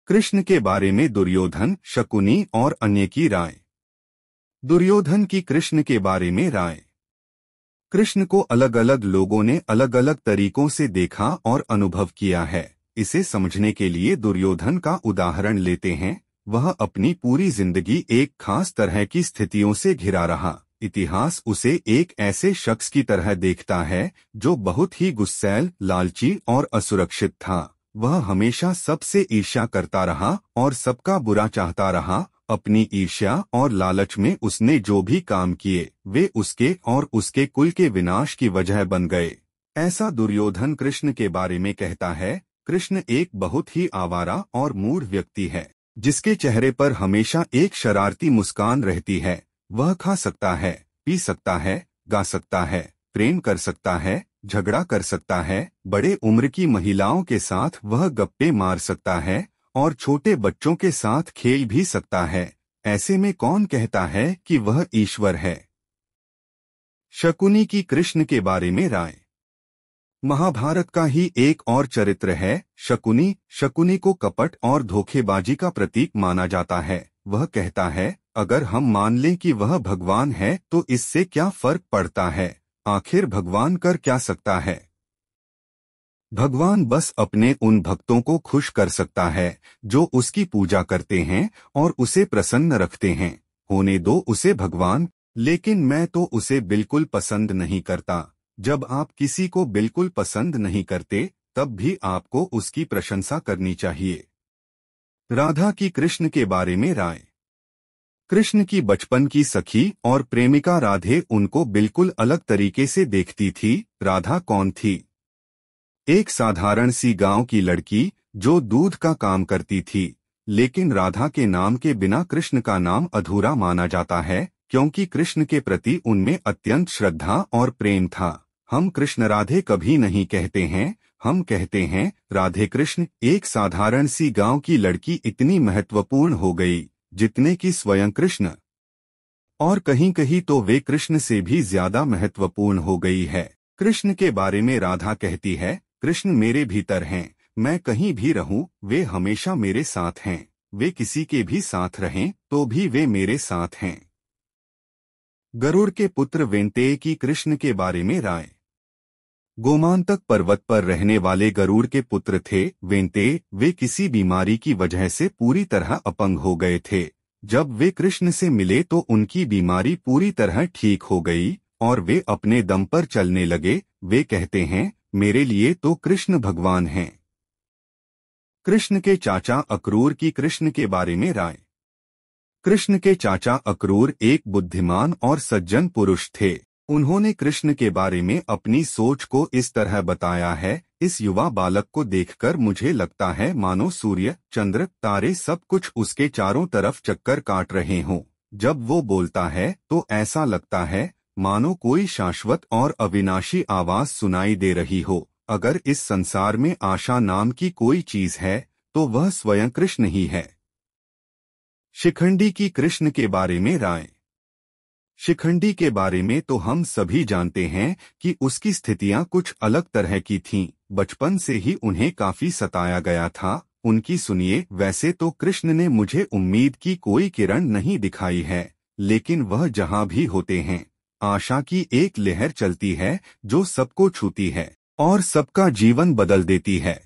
कृष्ण के बारे में दुर्योधन, शकुनी और अन्य की राय। दुर्योधन की कृष्ण के बारे में राय। कृष्ण को अलग अलग लोगों ने अलग अलग तरीकों से देखा और अनुभव किया है। इसे समझने के लिए दुर्योधन का उदाहरण लेते हैं। वह अपनी पूरी जिंदगी एक खास तरह की स्थितियों से घिरा रहा। इतिहास उसे एक ऐसे शख्स की तरह देखता है जो बहुत ही गुस्सैल, लालची और असुरक्षित था। वह हमेशा सबसे ईर्ष्या करता रहा और सबका बुरा चाहता रहा। अपनी ईर्ष्या और लालच में उसने जो भी काम किए वे उसके और उसके कुल के विनाश की वजह बन गए। ऐसा दुर्योधन कृष्ण के बारे में कहता है। कृष्ण एक बहुत ही आवारा और मूढ़ व्यक्ति है, जिसके चेहरे पर हमेशा एक शरारती मुस्कान रहती है। वह खा सकता है, पी सकता है, गा सकता है, प्रेम कर सकता है, झगड़ा कर सकता है। बड़े उम्र की महिलाओं के साथ वह गप्पे मार सकता है और छोटे बच्चों के साथ खेल भी सकता है। ऐसे में कौन कहता है कि वह ईश्वर है? शकुनी की कृष्ण के बारे में राय। महाभारत का ही एक और चरित्र है शकुनी। शकुनी को कपट और धोखेबाजी का प्रतीक माना जाता है। वह कहता है, अगर हम मान लें कि वह भगवान है तो इससे क्या फर्क पड़ता है? आखिर भगवान कर क्या सकता है? भगवान बस अपने उन भक्तों को खुश कर सकता है जो उसकी पूजा करते हैं और उसे प्रसन्न रखते हैं। होने दो उसे भगवान, लेकिन मैं तो उसे बिल्कुल पसंद नहीं करता। जब आप किसी को बिल्कुल पसंद नहीं करते तब भी आपको उसकी प्रशंसा करनी चाहिए। राधा की कृष्ण के बारे में राय। कृष्ण की बचपन की सखी और प्रेमिका राधे उनको बिल्कुल अलग तरीके से देखती थी। राधा कौन थी? एक साधारण सी गांव की लड़की जो दूध का काम करती थी। लेकिन राधा के नाम के बिना कृष्ण का नाम अधूरा माना जाता है, क्योंकि कृष्ण के प्रति उनमें अत्यंत श्रद्धा और प्रेम था। हम कृष्ण राधे कभी नहीं कहते हैं, हम कहते हैं राधे कृष्ण। एक साधारण सी गांव की लड़की इतनी महत्वपूर्ण हो गई जितने कि स्वयं कृष्ण, और कहीं कहीं तो वे कृष्ण से भी ज्यादा महत्वपूर्ण हो गई है। कृष्ण के बारे में राधा कहती है, कृष्ण मेरे भीतर हैं। मैं कहीं भी रहूं वे हमेशा मेरे साथ हैं। वे किसी के भी साथ रहें तो भी वे मेरे साथ हैं। गरुड़ के पुत्र वेंतेय की कृष्ण के बारे में राय। गोमांतक पर्वत पर रहने वाले गरुड़ के पुत्र थे वेंतेय। वे किसी बीमारी की वजह से पूरी तरह अपंग हो गए थे। जब वे कृष्ण से मिले तो उनकी बीमारी पूरी तरह ठीक हो गई और वे अपने दम पर चलने लगे। वे कहते हैं, मेरे लिए तो कृष्ण भगवान हैं। कृष्ण के चाचा अक्रूर की कृष्ण के बारे में राय। कृष्ण के चाचा अक्रूर एक बुद्धिमान और सज्जन पुरुष थे। उन्होंने कृष्ण के बारे में अपनी सोच को इस तरह बताया है, इस युवा बालक को देखकर मुझे लगता है मानो सूर्य, चंद्र, तारे सब कुछ उसके चारों तरफ चक्कर काट रहे हों। जब वो बोलता है तो ऐसा लगता है मानो कोई शाश्वत और अविनाशी आवाज सुनाई दे रही हो। अगर इस संसार में आशा नाम की कोई चीज है तो वह स्वयं कृष्ण ही है। शिखंडी की कृष्ण के बारे में राय। शिखंडी के बारे में तो हम सभी जानते हैं कि उसकी स्थितियां कुछ अलग तरह की थीं। बचपन से ही उन्हें काफी सताया गया था। उनकी सुनिए, वैसे तो कृष्ण ने मुझे उम्मीद की कोई किरण नहीं दिखाई है, लेकिन वह जहां भी होते हैं आशा की एक लहर चलती है जो सबको छूती है और सबका जीवन बदल देती है।